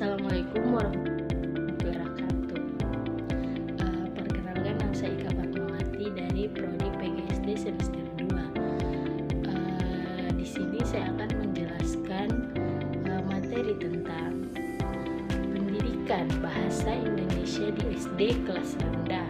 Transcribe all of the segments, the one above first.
Assalamualaikum warahmatullahi wabarakatuh. Perkenalkan, nama saya Ika Fatmawati dari Prodi PGSD semester 2. Di sini saya akan menjelaskan materi tentang pendidikan bahasa Indonesia di SD kelas rendah.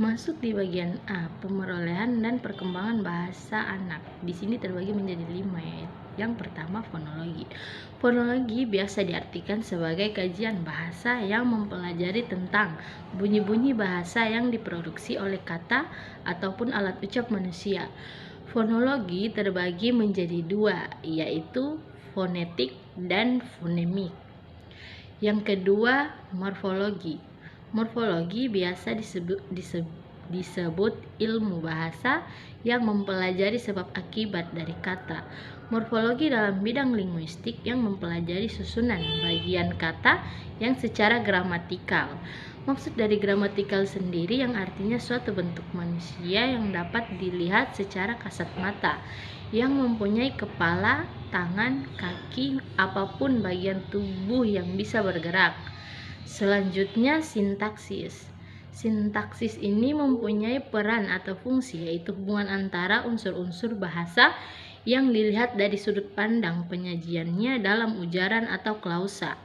Masuk di bagian A, pemerolehan dan perkembangan bahasa anak. Di sini terbagi menjadi 5, yaitu yang pertama fonologi. Fonologi biasa diartikan sebagai kajian bahasa yang mempelajari tentang bunyi-bunyi bahasa yang diproduksi oleh kata ataupun alat ucap manusia. Fonologi terbagi menjadi 2, yaitu fonetik dan fonemik. Yang kedua, morfologi. Morfologi biasa disebut ilmu bahasa yang mempelajari sebab akibat dari kata. Morfologi dalam bidang linguistik yang mempelajari susunan bagian kata yang secara gramatikal. Maksud dari gramatikal sendiri yang artinya suatu bentuk manusia yang dapat dilihat secara kasat mata, yang mempunyai kepala, tangan, kaki, apapun bagian tubuh yang bisa bergerak. Selanjutnya, sintaksis. Sintaksis ini mempunyai peran atau fungsi, yaitu hubungan antara unsur-unsur bahasa yang dilihat dari sudut pandang penyajiannya dalam ujaran atau klausa.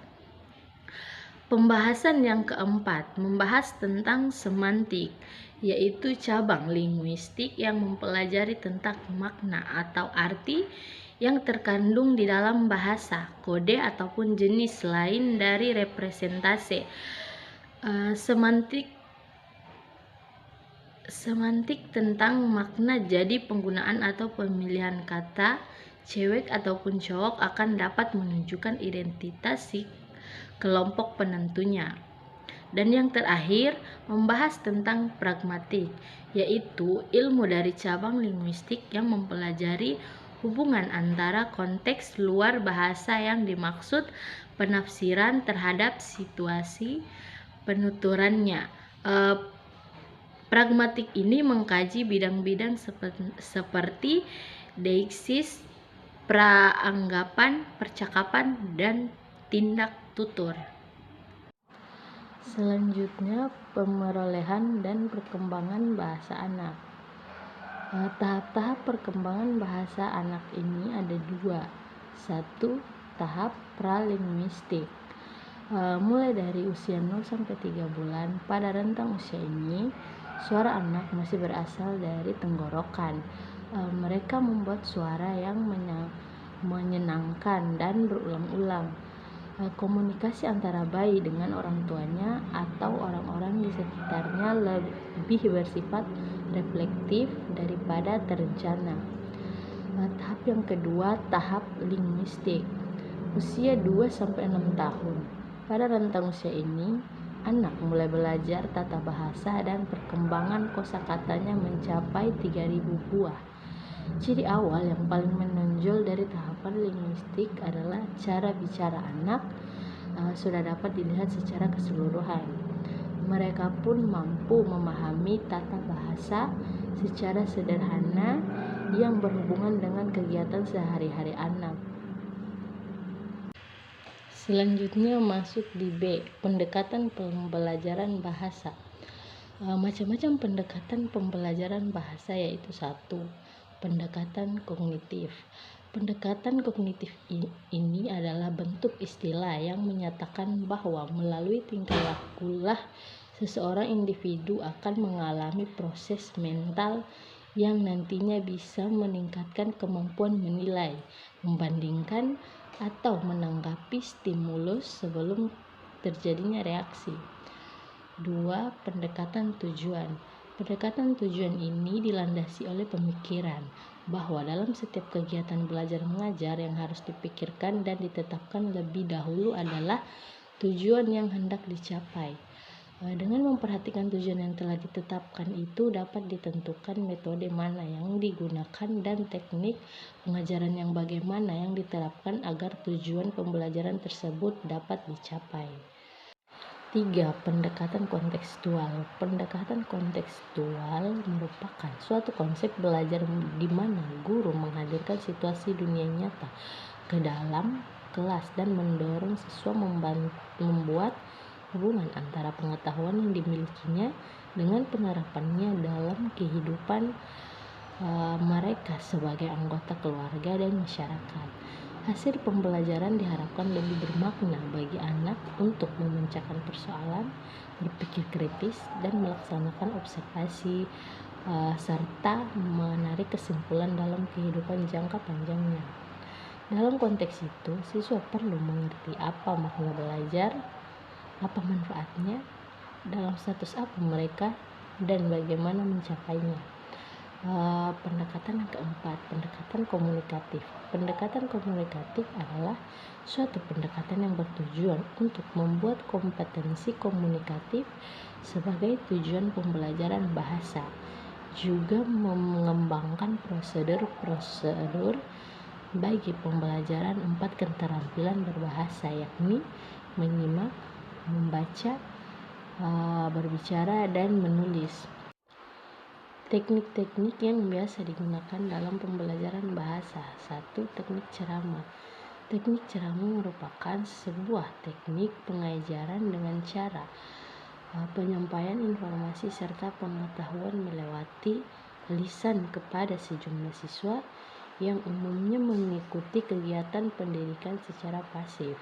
Pembahasan yang keempat membahas tentang semantik, yaitu cabang linguistik yang mempelajari tentang makna atau arti yang terkandung di dalam bahasa, kode ataupun jenis lain dari representasi. Semantik tentang makna, jadi penggunaan atau pemilihan kata cewek ataupun cowok akan dapat menunjukkan identitas si kelompok penentunya. Dan yang terakhir, membahas tentang pragmatik, yaitu ilmu dari cabang linguistik yang mempelajari hubungan antara konteks luar bahasa yang dimaksud, penafsiran terhadap situasi penuturannya. Pragmatik ini mengkaji bidang-bidang seperti deiksis, praanggapan, percakapan, dan tindak tutur. Selanjutnya, pemerolehan dan perkembangan bahasa anak. Tahap-tahap perkembangan bahasa anak ini ada 2. 1. Tahap pralinguistik. Mulai dari usia 0 sampai 3 bulan. Pada rentang usia ini, suara anak masih berasal dari tenggorokan. Mereka membuat suara yang menyenangkan dan berulang-ulang. Komunikasi antara bayi dengan orang tuanya atau orang-orang di sekitarnya lebih bersifat reflektif daripada terencana. Tahap yang kedua, tahap linguistik. Usia 2-6 tahun. Pada rentang usia ini, anak mulai belajar tata bahasa dan perkembangan kosakatanya mencapai 3.000 buah. Ciri awal yang paling menonjol dari tahapan linguistik adalah cara bicara anak sudah dapat dilihat secara keseluruhan. Mereka pun mampu memahami tata bahasa secara sederhana yang berhubungan dengan kegiatan sehari-hari anak. Selanjutnya masuk di B, pendekatan pembelajaran bahasa. Macam-macam pendekatan pembelajaran bahasa, yaitu 1. Pendekatan kognitif. Pendekatan kognitif ini adalah bentuk istilah yang menyatakan bahwa melalui tingkah lakulah seseorang individu akan mengalami proses mental yang nantinya bisa meningkatkan kemampuan menilai, membandingkan, atau menanggapi stimulus sebelum terjadinya reaksi. 2. Pendekatan tujuan. Pendekatan tujuan ini dilandasi oleh pemikiran bahwa dalam setiap kegiatan belajar mengajar yang harus dipikirkan dan ditetapkan lebih dahulu adalah tujuan yang hendak dicapai. Dengan memperhatikan tujuan yang telah ditetapkan itu, dapat ditentukan metode mana yang digunakan dan teknik pengajaran yang bagaimana yang diterapkan agar tujuan pembelajaran tersebut dapat dicapai. 3. Pendekatan kontekstual. Pendekatan kontekstual merupakan suatu konsep belajar di mana guru menghadirkan situasi dunia nyata ke dalam kelas dan mendorong siswa membuat hubungan antara pengetahuan yang dimilikinya dengan penerapannya dalam kehidupan mereka sebagai anggota keluarga dan masyarakat. Hasil pembelajaran diharapkan lebih bermakna bagi anak untuk memecahkan persoalan, berpikir kritis, dan melaksanakan observasi serta menarik kesimpulan dalam kehidupan jangka panjangnya. Dalam konteks itu, siswa perlu mengerti apa makna belajar, apa manfaatnya, dalam status apa mereka, dan bagaimana mencapainya. Pendekatan yang keempat, pendekatan komunikatif. Pendekatan komunikatif adalah suatu pendekatan yang bertujuan untuk membuat kompetensi komunikatif sebagai tujuan pembelajaran bahasa, juga mengembangkan prosedur-prosedur bagi pembelajaran 4 keterampilan berbahasa, yakni menyimak, membaca, berbicara, dan menulis. Teknik-teknik yang biasa digunakan dalam pembelajaran bahasa. 1. Teknik ceramah. Teknik ceramah merupakan sebuah teknik pengajaran dengan cara penyampaian informasi serta pengetahuan melewati lisan kepada sejumlah siswa yang umumnya mengikuti kegiatan pendidikan secara pasif.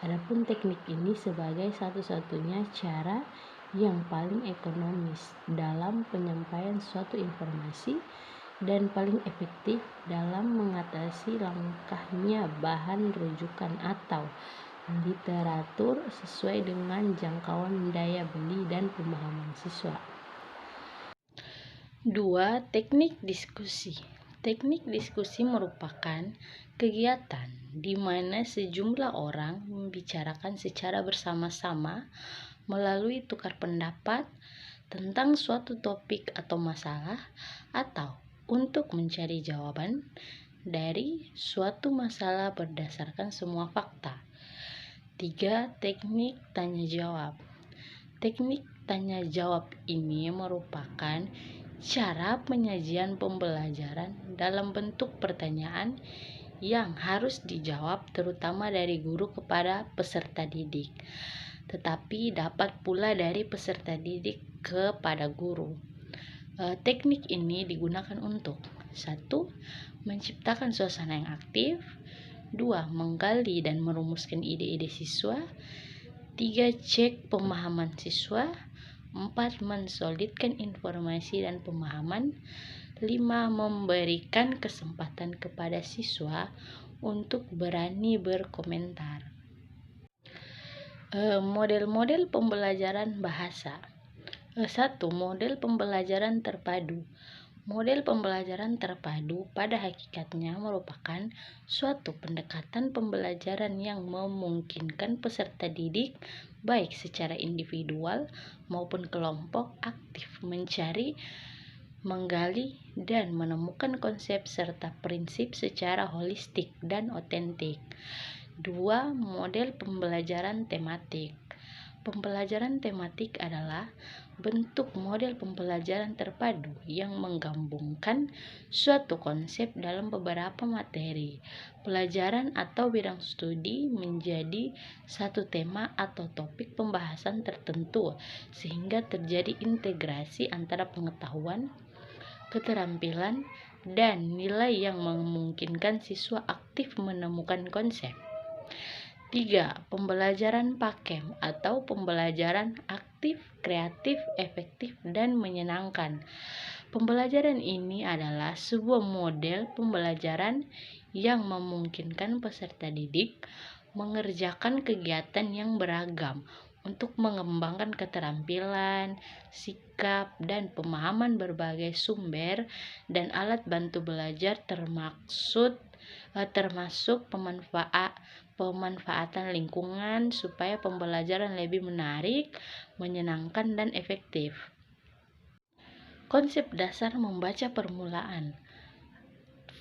Adapun teknik ini sebagai satu-satunya cara yang paling ekonomis dalam penyampaian suatu informasi dan paling efektif dalam mengatasi langkahnya bahan rujukan atau literatur sesuai dengan jangkauan daya beli dan pemahaman siswa. 2. Teknik diskusi. Teknik diskusi merupakan kegiatan di mana sejumlah orang membicarakan secara bersama-sama melalui tukar pendapat tentang suatu topik atau masalah, atau untuk mencari jawaban dari suatu masalah berdasarkan semua fakta. 3. Teknik tanya jawab. Teknik tanya jawab ini merupakan cara penyajian pembelajaran dalam bentuk pertanyaan yang harus dijawab terutama dari guru kepada peserta didik, tetapi dapat pula dari peserta didik kepada guru. Teknik ini digunakan untuk 1. Menciptakan suasana yang aktif, 2. Menggali dan merumuskan ide-ide siswa, 3. Cek pemahaman siswa, 4. Mensolidkan informasi dan pemahaman, 5. Memberikan kesempatan kepada siswa untuk berani berkomentar. Model-model pembelajaran bahasa. 1. Model pembelajaran terpadu. Model pembelajaran terpadu pada hakikatnya merupakan suatu pendekatan pembelajaran yang memungkinkan peserta didik baik secara individual maupun kelompok aktif mencari, menggali, dan menemukan konsep serta prinsip secara holistik dan otentik. 2. Model pembelajaran tematik. Pembelajaran tematik adalah bentuk model pembelajaran terpadu yang menggabungkan suatu konsep dalam beberapa materi pelajaran atau bidang studi menjadi satu tema atau topik pembahasan tertentu, sehingga terjadi integrasi antara pengetahuan, keterampilan, dan nilai yang memungkinkan siswa aktif menemukan konsep. 3. Pembelajaran pakem atau pembelajaran aktif, kreatif, efektif, dan menyenangkan. Pembelajaran ini adalah sebuah model pembelajaran yang memungkinkan peserta didik mengerjakan kegiatan yang beragam untuk mengembangkan keterampilan, sikap, dan pemahaman berbagai sumber dan alat bantu belajar termasuk pemanfaatan lingkungan supaya pembelajaran lebih menarik, menyenangkan, dan efektif. Konsep dasar membaca permulaan.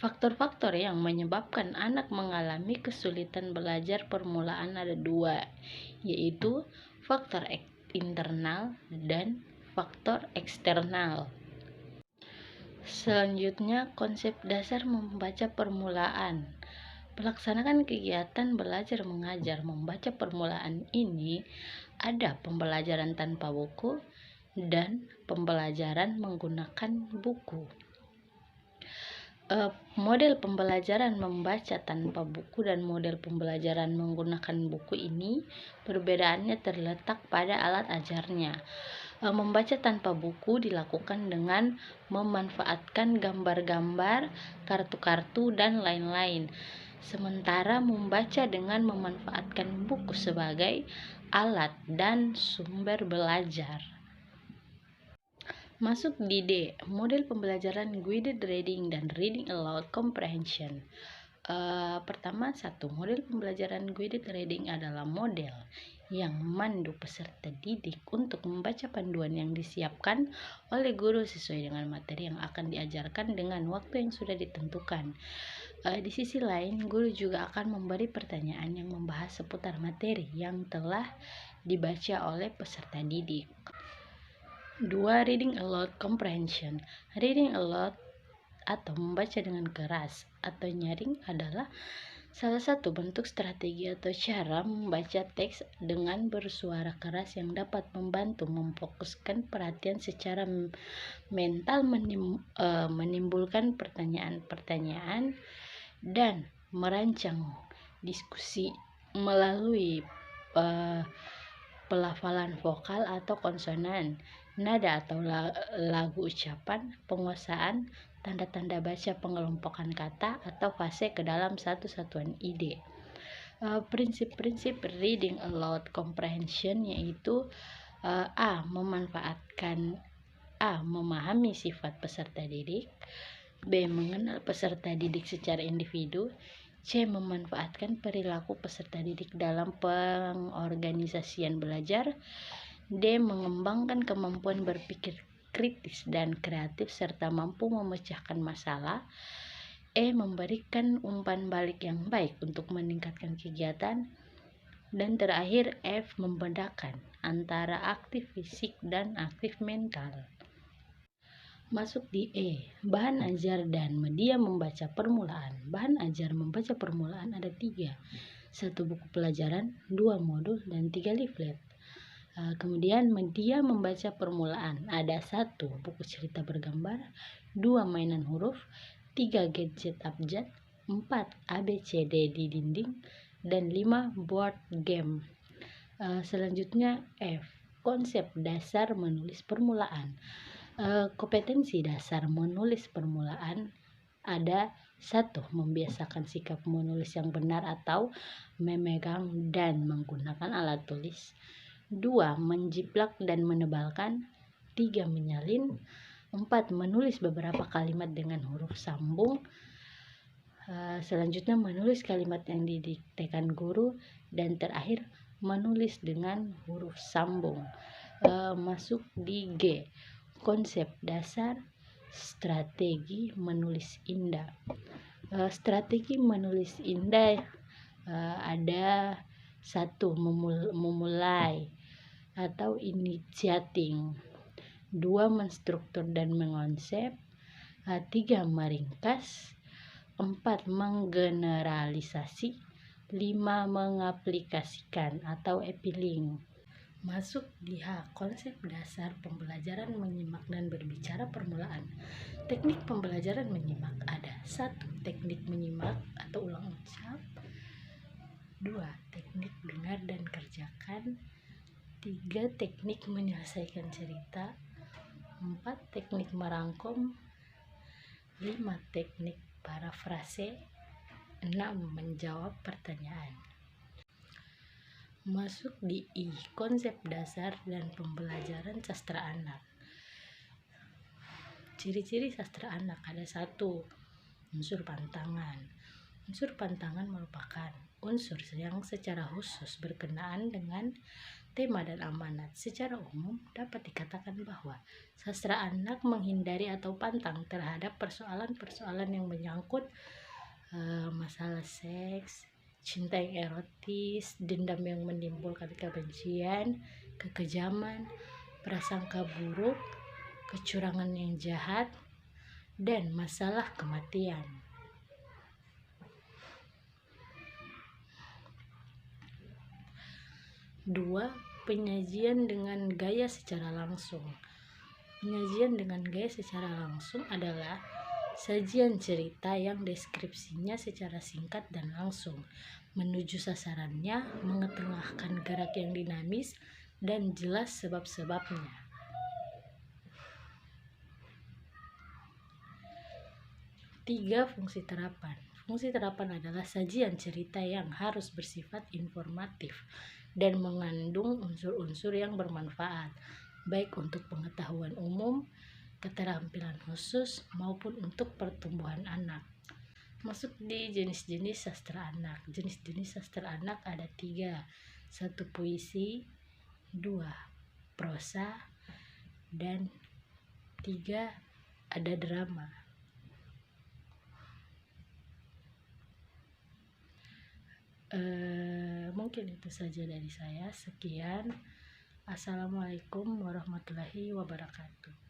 Faktor-faktor yang menyebabkan anak mengalami kesulitan belajar permulaan ada 2, yaitu faktor internal dan faktor eksternal. Selanjutnya, konsep dasar membaca permulaan. Pelaksanakan kegiatan belajar mengajar membaca permulaan ini ada pembelajaran tanpa buku dan pembelajaran menggunakan buku. Model pembelajaran membaca tanpa buku dan model pembelajaran menggunakan buku ini perbedaannya terletak pada alat ajarnya. Membaca tanpa buku dilakukan dengan memanfaatkan gambar-gambar, kartu-kartu, dan lain-lain. Sementara membaca dengan memanfaatkan buku sebagai alat dan sumber belajar. Masuk di D, model pembelajaran guided reading dan reading aloud comprehension. Pertama, model pembelajaran guided reading adalah model yang memandu peserta didik untuk membaca panduan yang disiapkan oleh guru sesuai dengan materi yang akan diajarkan dengan waktu yang sudah ditentukan. Di sisi lain, guru juga akan memberi pertanyaan yang membahas seputar materi yang telah dibaca oleh peserta didik. 2. Reading aloud comprehension. Reading aloud atau membaca dengan keras atau nyaring adalah salah satu bentuk strategi atau cara membaca teks dengan bersuara keras yang dapat membantu memfokuskan perhatian secara mental, menimbulkan pertanyaan-pertanyaan, dan merancang diskusi melalui pelafalan vokal atau konsonan, nada atau lagu ucapan, penguasaan, tanda-tanda baca, pengelompokan kata, atau fase ke dalam satu satuan ide. Prinsip-prinsip reading aloud comprehension yaitu memahami sifat peserta didik, B. mengenal peserta didik secara individu, C. memanfaatkan perilaku peserta didik dalam pengorganisasian belajar, D. mengembangkan kemampuan berpikir kritis dan kreatif serta mampu memecahkan masalah, E. memberikan umpan balik yang baik untuk meningkatkan kegiatan, dan terakhir F. membedakan antara aktif fisik dan aktif mental. Masuk di E, bahan ajar dan media membaca permulaan. Bahan ajar membaca permulaan ada 3, 1 buku pelajaran, 2 modul, dan 3 leaflet. Kemudian media membaca permulaan ada 1 buku cerita bergambar, 2 mainan huruf, 3 gadget abjad, 4 ABCD di dinding, dan 5 board game. Selanjutnya F, konsep dasar menulis permulaan. Kompetensi dasar menulis permulaan ada 1. Membiasakan sikap menulis yang benar atau memegang dan menggunakan alat tulis, 2. menjiplak dan menebalkan, 3. menyalin, 4. menulis beberapa kalimat dengan huruf sambung, selanjutnya menulis kalimat yang didiktekan guru, dan terakhir menulis dengan huruf sambung. Masuk di G, konsep dasar strategi menulis indah. Strategi menulis indah ada 1. memulai atau initiating, 2. menstruktur dan mengonsep, 3. meringkas, 4. menggeneralisasi, 5. mengaplikasikan atau appealing. Masuk di H, konsep dasar pembelajaran menyimak dan berbicara permulaan. Teknik pembelajaran menyimak ada 1. teknik menyimak atau ulang ucap, 2. teknik dengar dan kerjakan, 3. teknik menyelesaikan cerita, 4. teknik merangkum, 5. teknik parafrase, 6. menjawab pertanyaan. Masuk di I, konsep dasar dan pembelajaran sastra anak. Ciri-ciri sastra anak ada 1. unsur pantangan. Unsur pantangan merupakan unsur yang secara khusus berkenaan dengan tema dan amanat. Secara umum dapat dikatakan bahwa sastra anak menghindari atau pantang terhadap persoalan-persoalan yang menyangkut masalah seks, cinta yang erotis, dendam yang menimbulkan kebencian, kekejaman, prasangka buruk, kecurangan yang jahat, dan masalah kematian. 2. Penyajian dengan gaya secara langsung. Penyajian dengan gaya secara langsung adalah sajian cerita yang deskripsinya secara singkat dan langsung, menuju sasarannya, mengetengahkan gerak yang dinamis dan jelas sebab-sebabnya. 3. Fungsi terapan. Fungsi terapan adalah sajian cerita yang harus bersifat informatif dan mengandung unsur-unsur yang bermanfaat, baik untuk pengetahuan umum, keterampilan khusus, maupun untuk pertumbuhan anak. Masuk di jenis-jenis sastra anak. Jenis-jenis sastra anak ada 3. 1. Puisi, 2. Prosa, dan 3. ada drama. Mungkin itu saja dari saya. Sekian. Assalamualaikum warahmatullahi wabarakatuh.